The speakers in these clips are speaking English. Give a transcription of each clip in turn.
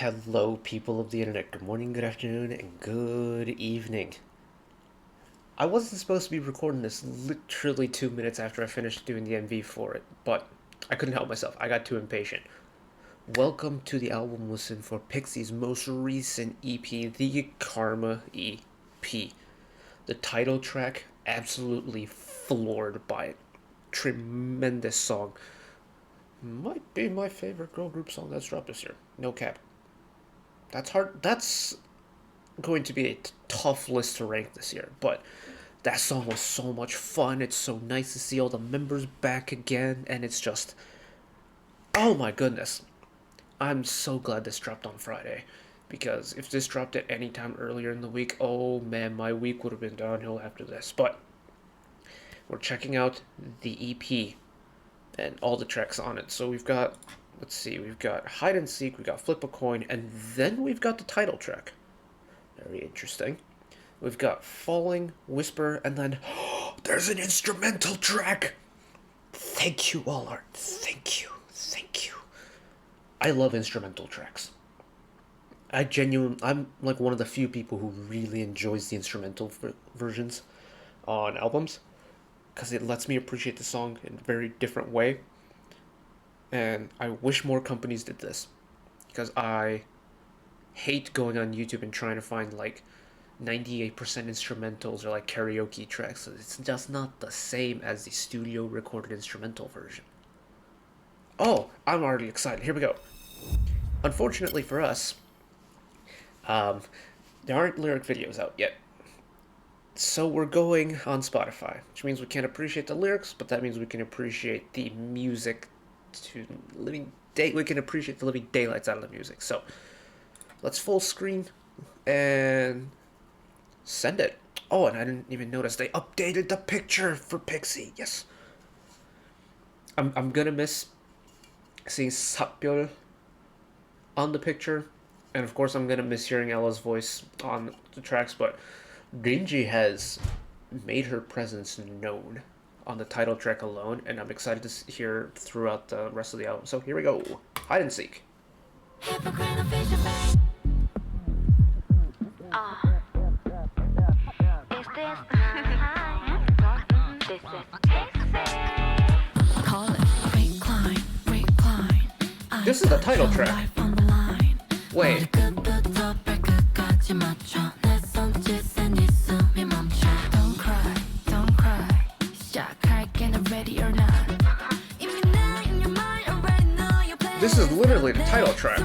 Hello, people of the internet. Good morning, good afternoon, and good evening. I wasn't supposed to be recording this literally 2 minutes after I finished doing the MV for it, but I couldn't help myself. I got too impatient. Welcome to the album listen for PIXY's most recent EP, the Karma EP. The title track, absolutely floored by it. Tremendous song. Might be my favorite girl group song that's dropped this year. No cap. That's hard. That's going to be a tough list to rank this year, but that song was so much fun. It's so nice to see all the members back again, and it's just, oh my goodness. I'm so glad this dropped on Friday, because if this dropped at any time earlier in the week, oh man, my week would have been downhill after this. But we're checking out the EP and all the tracks on it. So we've got, let's see, we've got Hide and Seek, we've got Flip a Coin, and then we've got the title track. Very interesting. We've got Falling, Whisper, and then there's an instrumental track. Thank you, Allart. Thank you. Thank you. I love instrumental tracks. I'm like one of the few people who really enjoys the instrumental versions on albums, because it lets me appreciate the song in a very different way. And I wish more companies did this, because I hate going on YouTube and trying to find like 98% instrumentals or like karaoke tracks. It's just not the same as the studio recorded instrumental version. Oh, I'm already excited. Here we go. Unfortunately for us, there aren't lyric videos out yet. So we're going on Spotify, which means we can't appreciate the lyrics, but that means we can appreciate the music to we can appreciate the living daylights out of the music. So let's full screen and send it. Oh, and I didn't even notice they updated the picture for PIXY. Yes. I'm gonna miss seeing Sapyeol on the picture, and of course I'm gonna miss hearing Ella's voice on the tracks, but Rinji has made her presence known on the title track alone, and I'm excited to hear throughout the rest of the album. So here we go. Hide and Seek. This is the title track. Wait. This is literally the title track.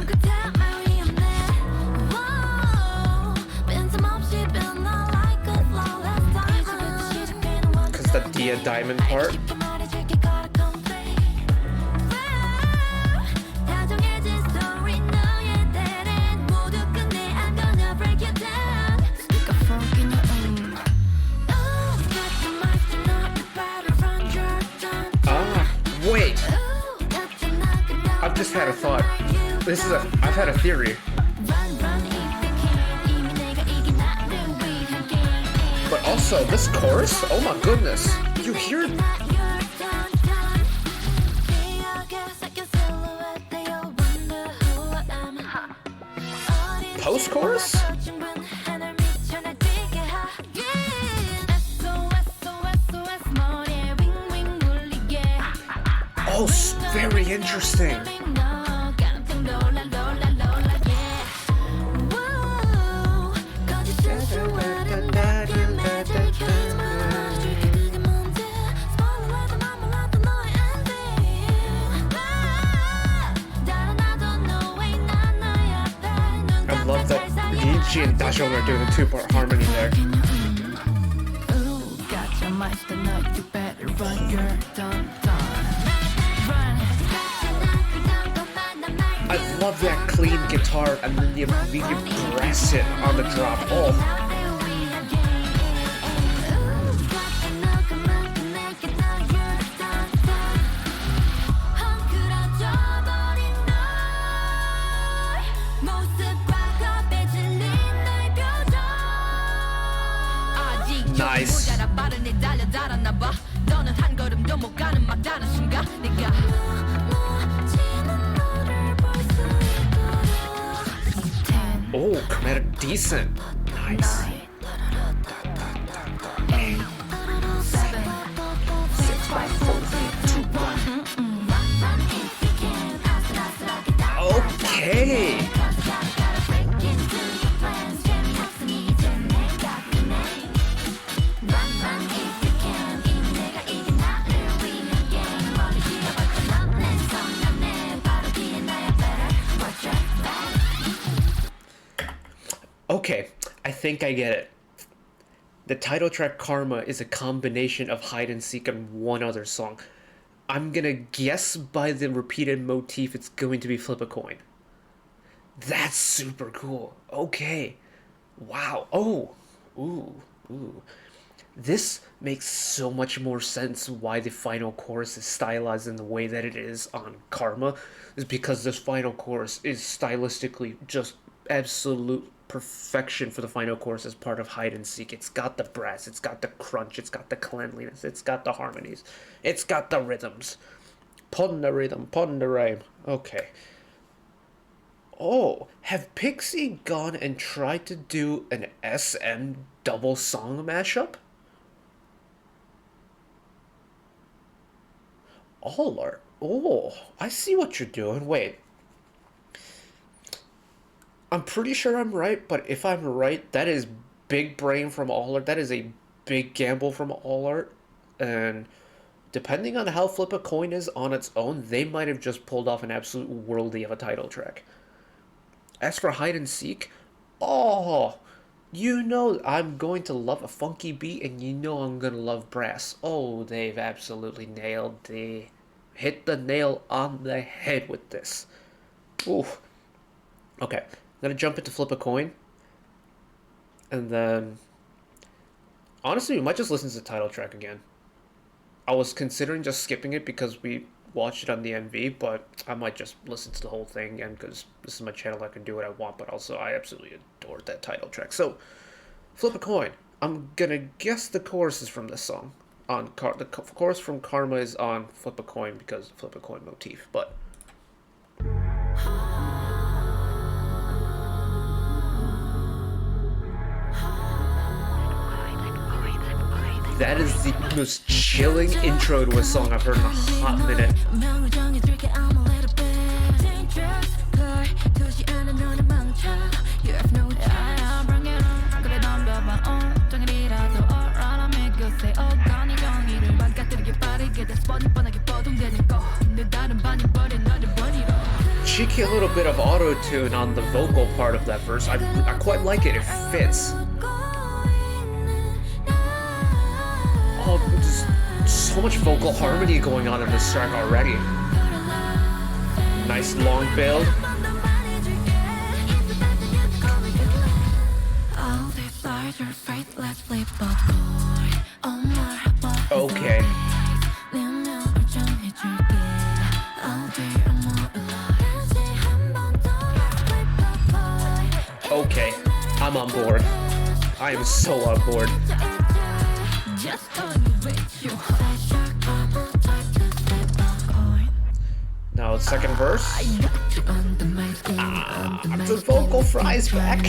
Because the Dia Diamond part. Wait. I've just had a thought. I've had a theory. But also, this chorus, oh my goodness. You hear post-chorus? Oh, very interesting. I love that Rinji and Dajeon are doing a two-part harmony there. I love that clean guitar and then the immediate press it on the drop. Oh. Nice. Oh, chromatic decent. Nice. 8, 7, 6, 5, 4, 3, 2, 1. Okay. Okay, I think I get it. The title track Karma is a combination of hide and seek and one other song. I'm gonna guess by the repeated motif it's going to be Flip a Coin. That's super cool. Okay. Wow. Oh. Ooh. Ooh. This makes so much more sense why the final chorus is stylized in the way that it is on Karma, is because this final chorus is stylistically just absolute perfection for the final chorus as part of hide and seek. It's got the brass, it's got the crunch, it's got the cleanliness, it's got the harmonies, it's got the rhythms. Pun the rhythm, pun the rhyme. Okay. Oh, have PIXY gone and tried to do an SM double song mashup? All art. Oh, I see what you're doing. Wait. I'm pretty sure I'm right, but if I'm right, that is big brain from All Art. That is a big gamble from All Art. And depending on how Flip a Coin is on its own, they might have just pulled off an absolute worldie of a title track. As for hide and seek, oh, you know I'm going to love a funky beat, and you know I'm gonna love brass. Oh, they've absolutely nailed hit the nail on the head with this. Ooh. Okay, I'm gonna jump into Flip a Coin, and then honestly, we might just listen to the title track again. I was considering just skipping it because we watched it on the MV, but I might just listen to the whole thing again because this is my channel. I can do what I want, but also I absolutely adored that title track. So, Flip a Coin. I'm gonna guess the chorus is from this song. The chorus from Karma is on Flip a Coin because Flip a Coin motif, but that is the most chilling intro to a song I've heard in a hot minute. Cheeky little bit of auto-tune on the vocal part of that verse. I quite like it. It fits. Oh, there's so much vocal harmony going on in this track already. Nice long build. Okay. Okay, I'm on board. I am so on board. Now the second verse. The vocal fries back.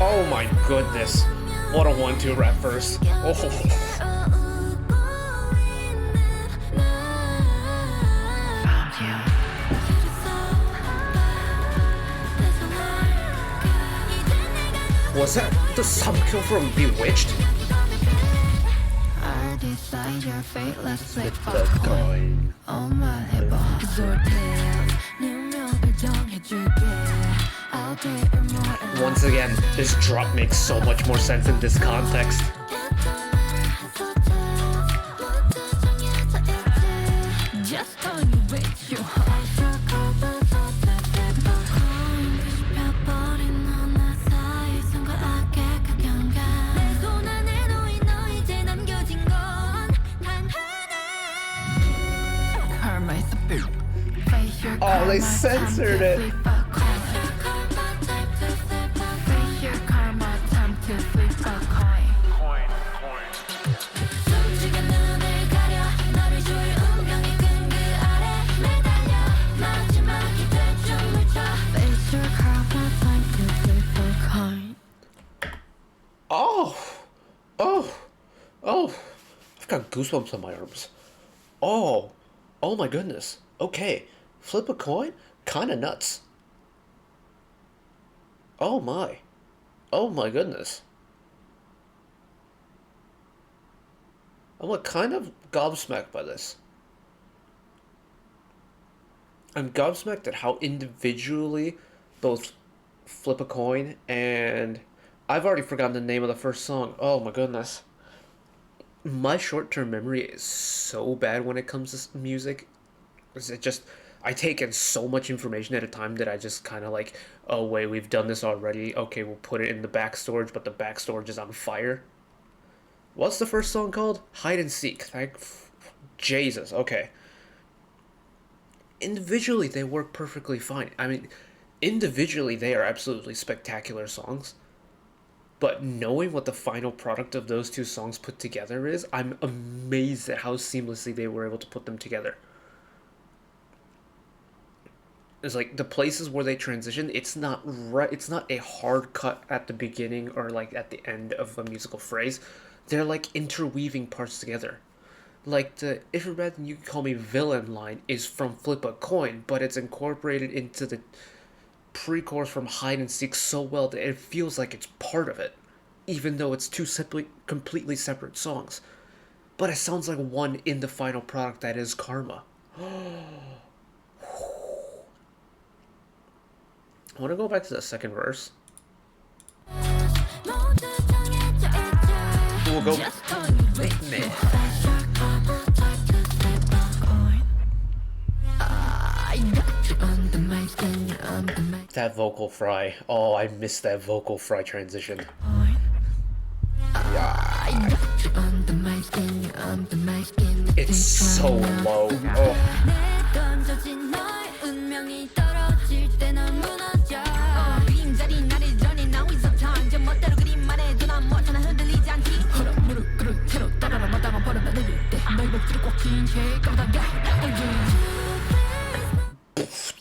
Oh my goodness. What a 1-2 rap verse. Oh. Was that the subkill from Bewitched? Flip the coin. Once again, this drop makes so much more sense in this context. Oh, they censored it. goosebumps on my arms. Oh, oh my goodness. Okay, flip a coin? Kinda nuts. Oh my. Oh my goodness. I'm like kind of gobsmacked by this. I'm gobsmacked at how individually both flip a coin and I've already forgotten the name of the first song. Oh my goodness. My short-term memory is so bad when it comes to music. It just I take in so much information at a time that I just kind of like, oh wait, we've done this already. Okay, we'll put it in the back storage, but the back storage is on fire. What's the first song called? Hide and Seek. Thank Jesus. Okay. Individually, they work perfectly fine. I mean, individually, they are absolutely spectacular songs. But knowing what the final product of those two songs put together is, I'm amazed at how seamlessly they were able to put them together. It's like the places where they transition, it's not right, it's not a hard cut at the beginning or like at the end of a musical phrase. They're like interweaving parts together. Like the "if you're bad then you can call me villain" line is from Flip a Coin, but it's incorporated into the pre-chorus from Hide and Seek so well that it feels like it's part of it, even though it's two completely separate songs. But it sounds like one in the final product that is Karma. I want to go back to the second verse. We'll go. That vocal fry. Oh, I missed that vocal fry transition. Yeah. It's so low. Oh.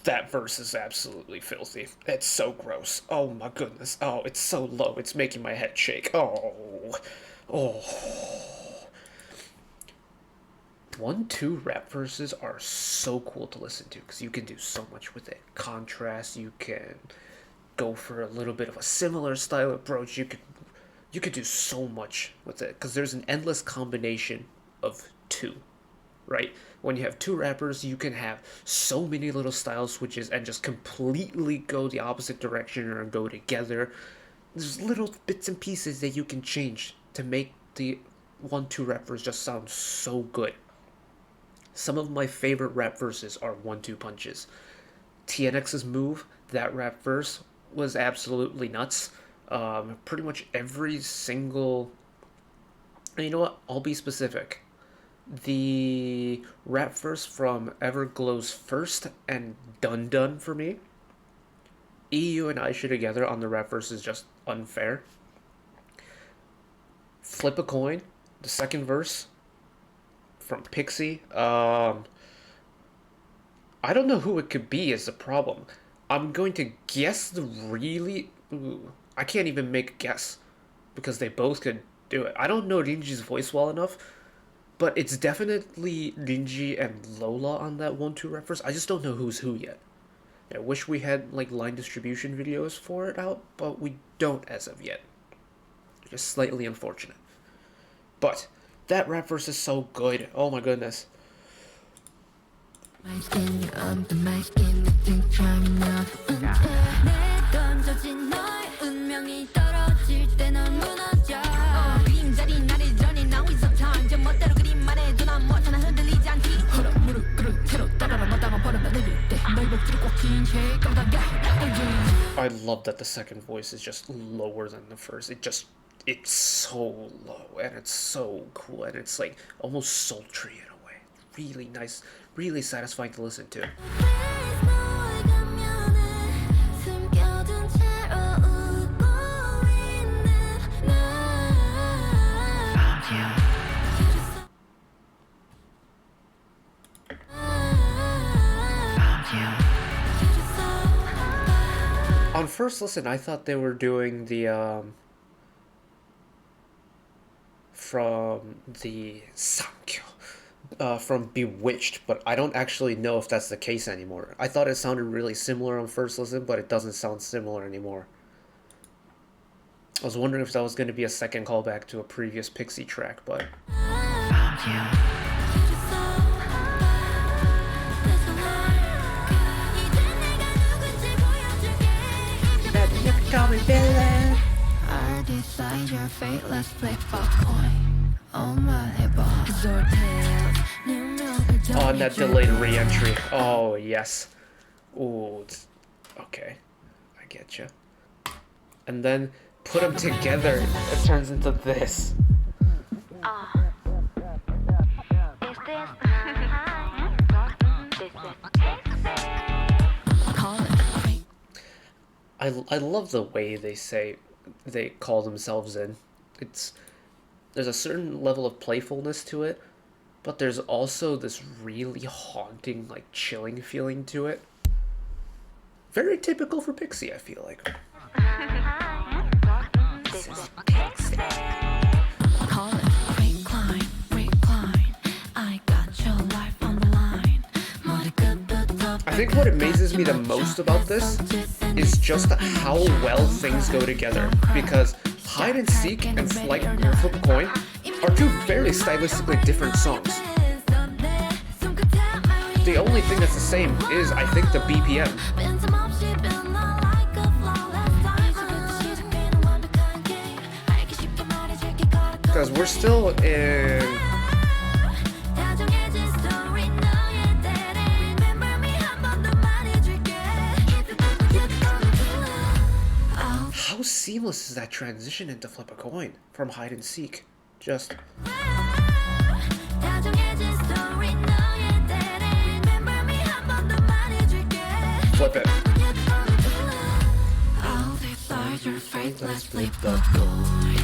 That verse is absolutely filthy. It's so gross. Oh my goodness. Oh, it's so low. It's making my head shake. Oh. Oh. 1-2 rap verses are so cool to listen to because you can do so much with it. Contrast, you can go for a little bit of a similar style approach. You could do so much with it because there's an endless combination of two, right? When you have two rappers, you can have so many little style switches and just completely go the opposite direction or go together. There's little bits and pieces that you can change to make the 1-2 rappers just sound so good. Some of my favorite rap verses are 1-2 punches. TNX's Move, that rap verse was absolutely nuts. Pretty much every single. And you know what? I'll be specific. The rap verse from Everglow's First and Dun Dun for me. EU and Aisha together on the rap verse is just unfair. Flip a Coin, the second verse from PIXY. I don't know who it could be is the problem. I'm going to guess the really. Ooh, I can't even make a guess because they both could do it. I don't know Rinji's voice well enough, but it's definitely Rinji and Lola on that 1-2 reference. I just don't know who's who yet. I wish we had like line distribution videos for it out, but we don't as of yet. Just slightly unfortunate. But that rap verse is so good. Oh my goodness. I love that the second voice is just lower than the first. It's so low and it's so cool and it's like almost sultry in a way. Really nice, really satisfying to listen to. On first listen, I thought they were doing the from the Sankyo, from Bewitched, but I don't actually know if that's the case anymore. I thought it sounded really similar on first listen, but it doesn't sound similar anymore. I was wondering if that was going to be a second callback to a previous PIXY track, but... I decide your fate, let's flip a coin. Oh, and that delayed re-entry. Oh, yes. Ooh, okay. I get you. And then put them together, it turns into this. I love the way they call themselves in. There's a certain level of playfulness to it, but there's also this really haunting, like chilling feeling to it. Very typical for PIXY, I feel like. This is PIXY. I think what amazes me the most about this is just how well things go together, because Hide and Seek and Flip a Coin are two very stylistically different songs. The only thing that's the same is, I think, the BPM. Because we're still in... How seamless is that transition into Flip a Coin from Hide and Seek? Just... flip it. Let's flip the coin.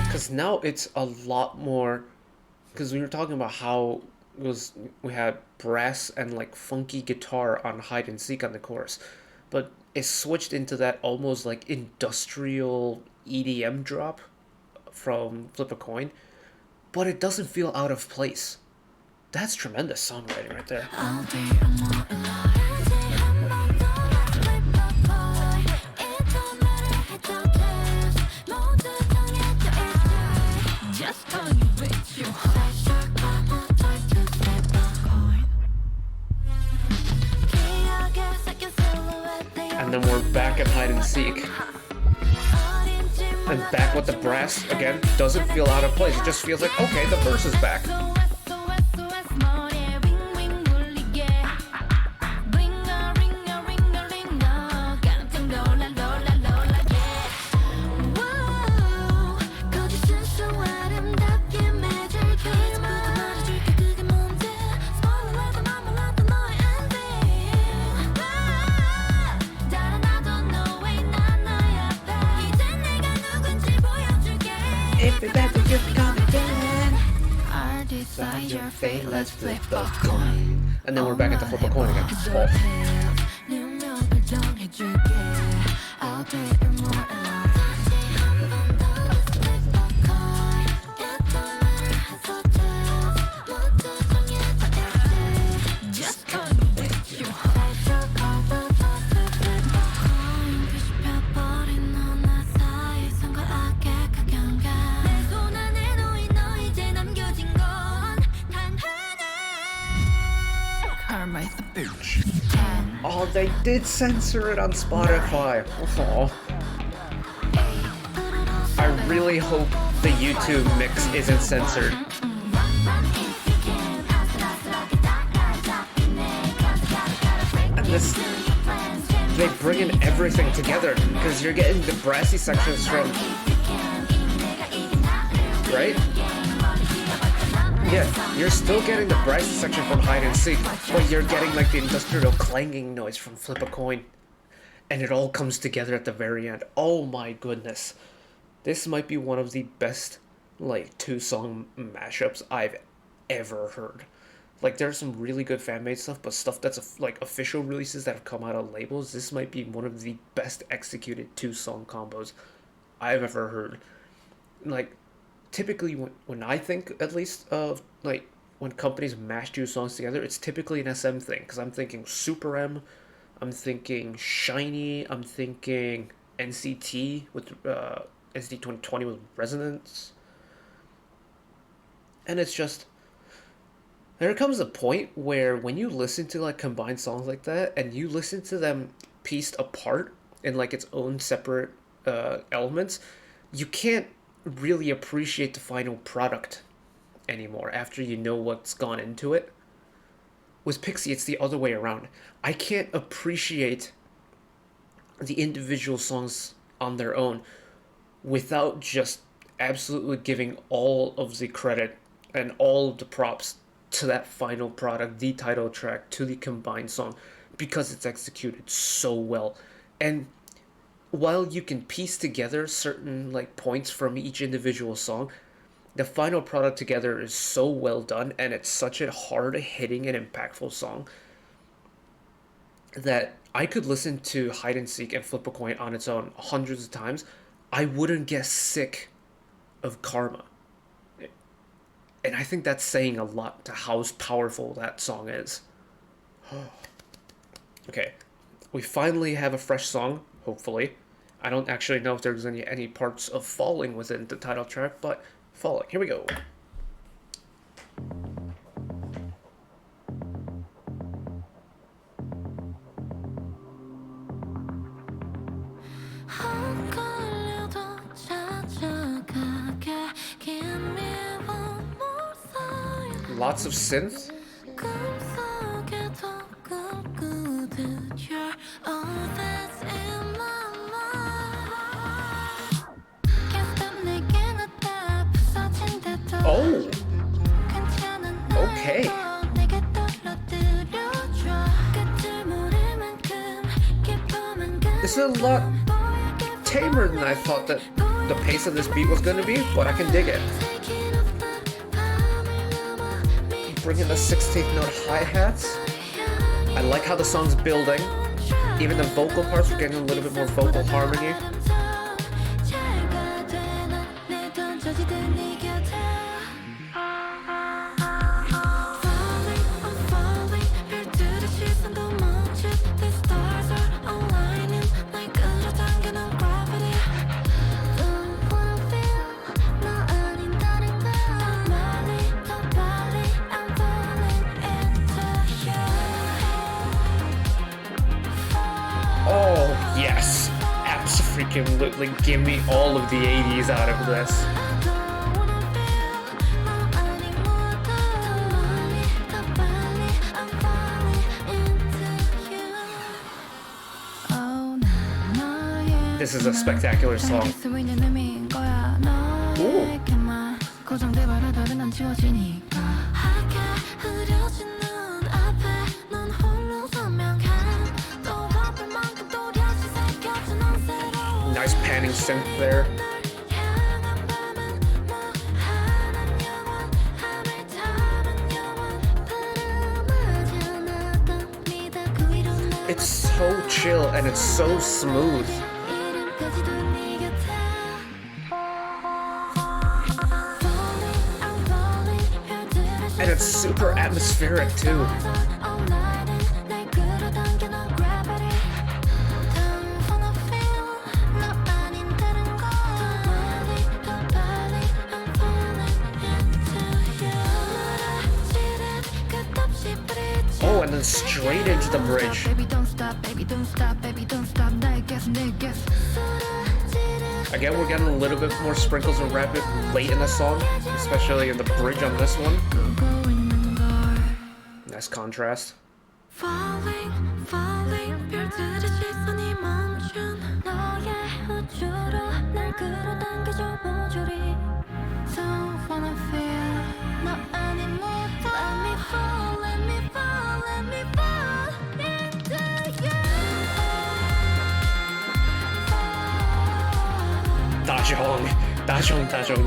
Because now it's a lot more... Because we were talking about how we had brass and like funky guitar on Hide and Seek on the chorus, but it switched into that almost like industrial EDM drop from Flip a Coin, but it doesn't feel out of place. That's tremendous songwriting right there. And then we're back at Hide and Seek. And back with the brass, again, doesn't feel out of place. It just feels like, okay, the verse is back. Your fate, let's flip a coin. And then we're back at the Flip a Coin again. Oh, they did censor it on Spotify. Oh. I really hope the YouTube mix isn't censored. And this, they bring in everything together, because you're getting the brassy sections from, right? Yeah, you're still getting the brassy section from Hide and Seek, but you're getting like the industrial clanging noise from Flip a Coin. And it all comes together at the very end. Oh my goodness. This might be one of the best, like, two-song mashups I've ever heard. Like there's some really good fan made stuff, but stuff that's like official releases that have come out of labels. This might be one of the best executed two song combos I've ever heard. Like typically when I think at least of like when companies mash two songs together, it's typically an SM thing because I'm thinking Super M, I'm thinking Shiny, I'm thinking NCT with NCT 2020 with Resonance, and it's just there comes a point where when you listen to like combined songs like that and you listen to them pieced apart in like its own separate elements, you can't really appreciate the final product anymore after you know what's gone into it. With PIXY, it's the other way around. I can't appreciate the individual songs on their own without just absolutely giving all of the credit and all of the props to that final product, the title track, to the combined song, because it's executed so well. And while you can piece together certain like points from each individual song, the final product together is so well done and it's such a hard hitting and impactful song that I could listen to Hide and Seek and Flip a Coin on its own hundreds of times. I wouldn't get sick of Karma. And I think that's saying a lot to how powerful that song is. Okay, we finally have a fresh song, hopefully. I don't actually know if there's any parts of falling within the title track, but falling. Here we go. Lots of synth. Oh, okay. This is a lot tamer than I thought that the pace of this beat was going to be, but I can dig it. Bring in the 16th note hi-hats. I like how the song's building. Even the vocal parts are getting a little bit more vocal harmony. Oh, yes. Absolutely give me all of the 80s out of this. This is a spectacular song. Ooh. Nice panning synth there. It's so chill and it's so smooth. And it's super atmospheric too. Oh, and then straight into the bridge. Again, we're getting a little bit more sprinkles of rapid late in the song, especially in the bridge on this one. Nice contrast.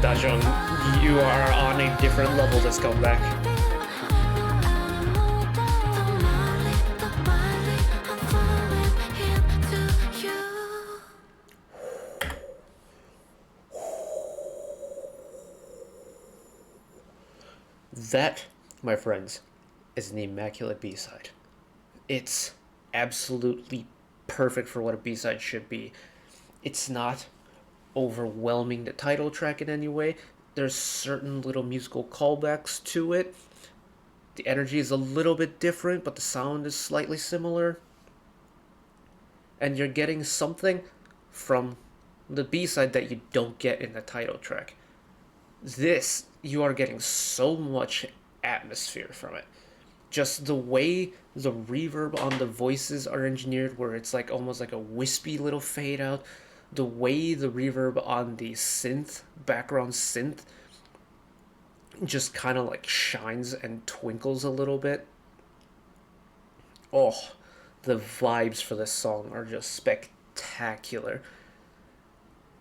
Dajong, you are on a different level this comeback. That, my friends, is an immaculate B-side. It's absolutely perfect for what a B-side should be. It's not overwhelming the title track in any way. There's certain little musical callbacks to it. The energy is a little bit different, but the sound is slightly similar. And you're getting something from the B-side that you don't get in the title track. This, you are getting so much atmosphere from it. Just the way the reverb on the voices are engineered, where it's like almost like a wispy little fade out. The way the reverb on the synth, background synth, just kind of like shines and twinkles a little bit. Oh, the vibes for this song are just spectacular.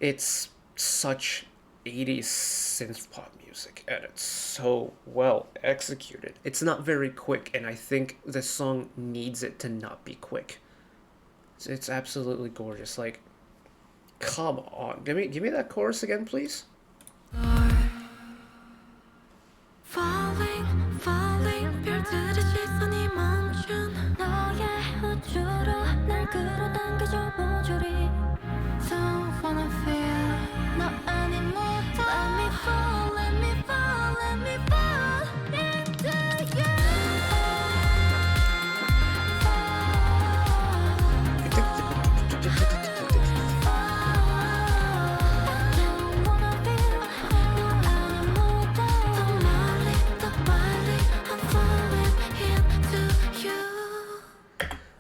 It's such 80s synth pop music, and it's so well executed. It's not very quick, and I think this song needs it to not be quick. It's absolutely gorgeous. Like, come on, give me that chorus again, please. Falling, falling, 별들의 시선이 멈춘 너의 우주로 날 끌어당겨줘 모조리. Don't wanna feel 너 아닌 모두. Let me fall, let me fall, let me fall into you. Don't wanna feel 너 아닌 모두. 더 멀리, 더 빨리 I'm falling into you.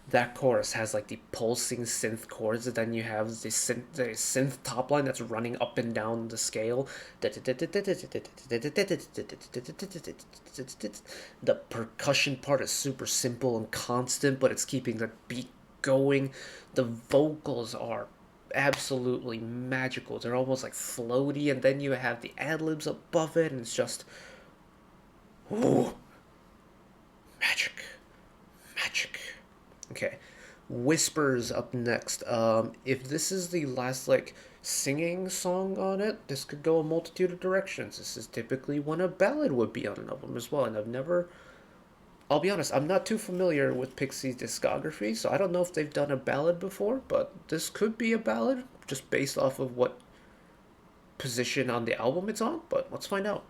That chorus has like the pulsing synth chords, and then you have the synth top line that's running up and down the scale. The percussion part is super simple and constant, but it's keeping the beat going. The vocals are absolutely magical. They're almost like floaty, and then you have the ad-libs above it, and it's just, ooh, magic. Magic. Okay, Whispers up next. If this is the last like singing song on it, this could go a multitude of directions. This is typically when a ballad would be on an album as well, and I'll be honest, I'm not too familiar with PIXY's discography, so I don't know if they've done a ballad before, but this could be a ballad just based off of what position on the album it's on, but let's find out.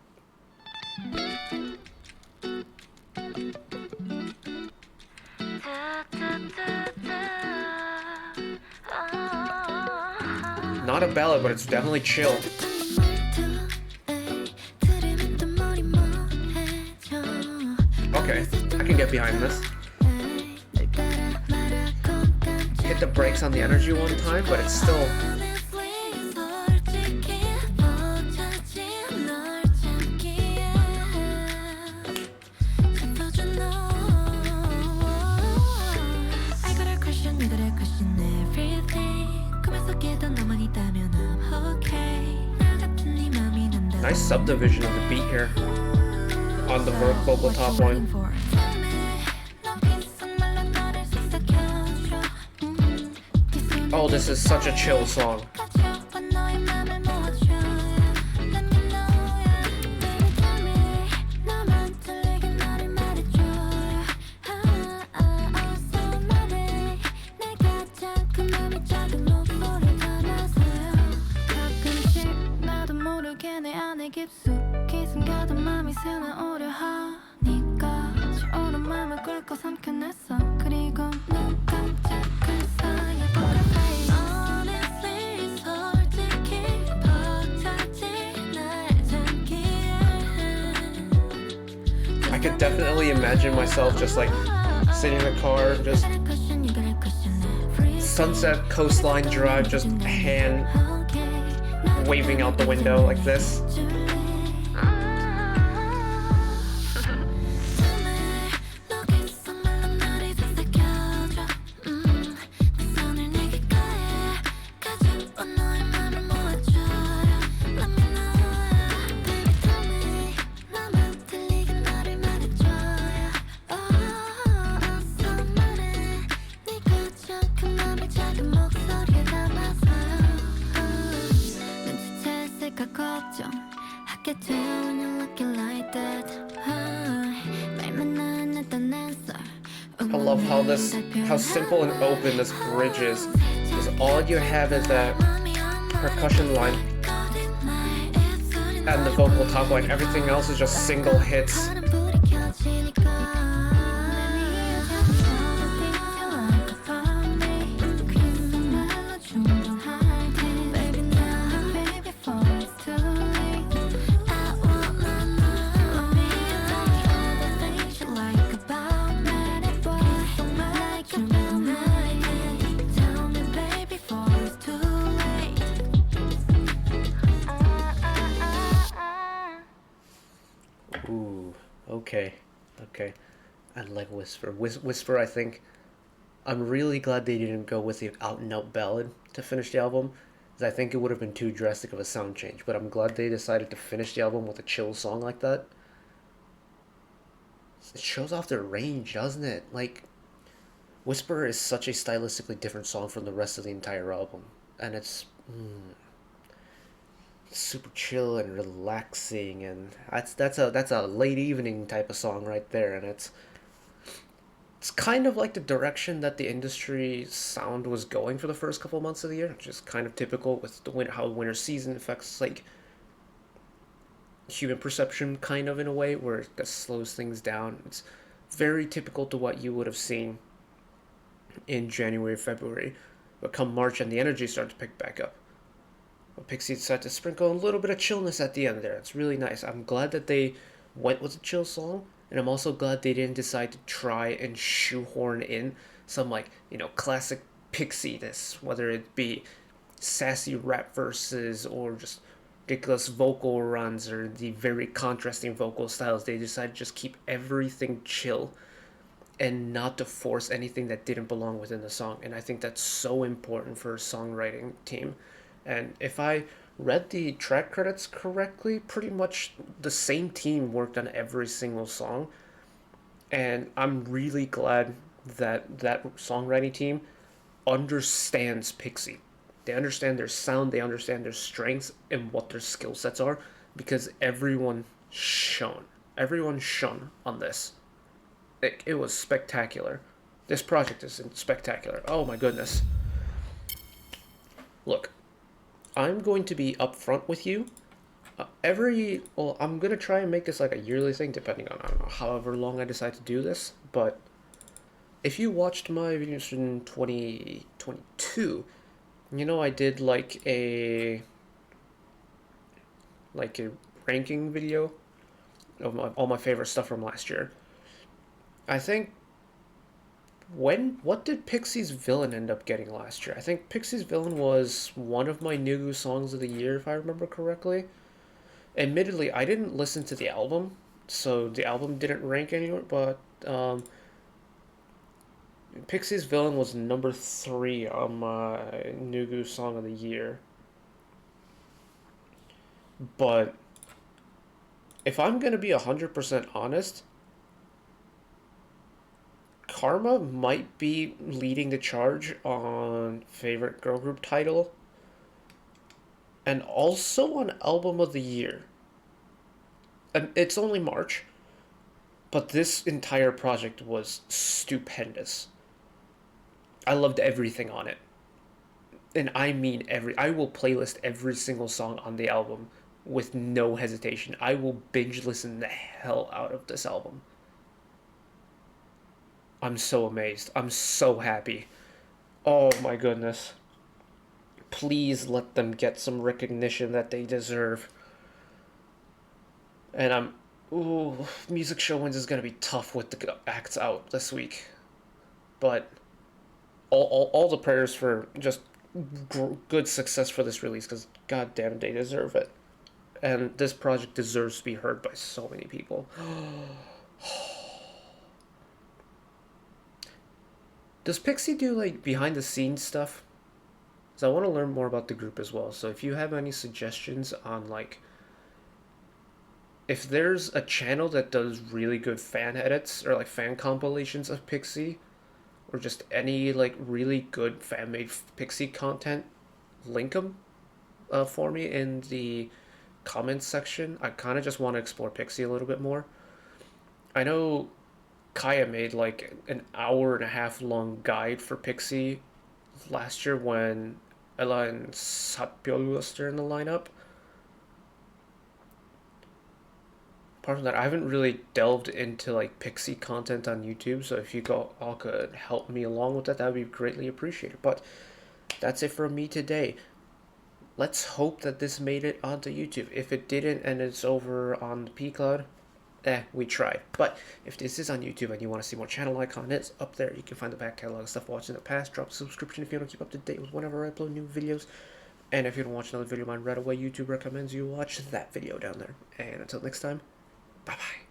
Not a ballad, but it's definitely chill. Okay, I can get behind this. Hit the brakes on the energy one time, but it's still... Nice subdivision of the beat here on the vocal top line. Oh, this is such a chill song. I could definitely imagine myself just like sitting in the car, just Sunset Coastline Drive, just hand waving out the window like this. I love how simple and open this bridge is. Because all you have is that percussion line and the vocal top line. Everything else is just single hits. Ooh, okay, okay. I like Whisper. Whisper, I think. I'm really glad they didn't go with the out and out ballad to finish the album, because I think it would have been too drastic of a sound change. But I'm glad they decided to finish the album with a chill song like that. It shows off their range, doesn't it? Like, Whisper is such a stylistically different song from the rest of the entire album. And it's super chill and relaxing, and that's a late evening type of song right there, and it's kind of like the direction that the industry sound was going for the first couple of months of the year, which is kind of typical with the winter, how winter season affects like human perception, kind of in a way where that slows things down. It's very typical to what you would have seen in January, February, but come March and the energy started to pick back up. But PIXY decided to sprinkle a little bit of chillness at the end there. It's really nice. I'm glad that they went with a chill song, and I'm also glad they didn't decide to try and shoehorn in some like classic PIXY this, whether it be sassy rap verses or just ridiculous vocal runs or the very contrasting vocal styles. They decided to just keep everything chill and not to force anything that didn't belong within the song. And I think that's so important for a songwriting team. And if I read the track credits correctly, pretty much the same team worked on every single song. And I'm really glad that that songwriting team understands PIXY. They understand their sound, they understand their strengths and what their skill sets are, because shone. Everyone shone on this. It was spectacular. This project is spectacular. Oh my goodness. Look, I'm going to be upfront with you. I'm gonna try and make this like a yearly thing, depending on, I don't know, however long I decide to do this. But if you watched my videos in 2022, I did like a ranking video of all my favorite stuff from last year. I think what did PIXY's Villain end up getting last year? I think PIXY's Villain was one of my new songs of the year, if I remember correctly. Admittedly, I didn't listen to the album, so the album didn't rank anywhere, but PIXY's Villain was number 3 on my Nugu song of the year. But if I'm gonna be 100% honest, Karma might be leading the charge on favorite girl group title and also on album of the year. And it's only March, but this entire project was stupendous. I loved everything on it. And I mean I will playlist every single song on the album with no hesitation. I will binge listen the hell out of this album. I'm so amazed. I'm so happy. Oh my goodness. Please let them get some recognition that they deserve. And ooh, Music Showings is gonna be tough with the acts out this week. But all the prayers for just good success for this release, because goddamn, they deserve it. And this project deserves to be heard by so many people. Does PIXY do like behind the scenes stuff? Because I want to learn more about the group as well. So if you have any suggestions on like if there's a channel that does really good fan edits or like fan compilations of PIXY, or just any like really good fan made PIXY content, link them for me in the comments section. I kind of just want to explore PIXY a little bit more. I know Kaya made like an hour and a half long guide for PIXY last year when Ella and Sapiol was in the lineup. Apart from that, I haven't really delved into like PIXY content on YouTube, so if you all could help me along with that, that would be greatly appreciated. But that's it for me today. Let's hope that this made it onto YouTube. If it didn't and it's over on the P Cloud, we tried. But if this is on YouTube and you want to see more channel icon, it's up there. You can find the back catalog of stuff watched in the past. Drop a subscription if you want to keep up to date with whenever I upload new videos. And if you don't watch another video of mine right away, YouTube recommends you watch that video down there. And until next time, bye bye.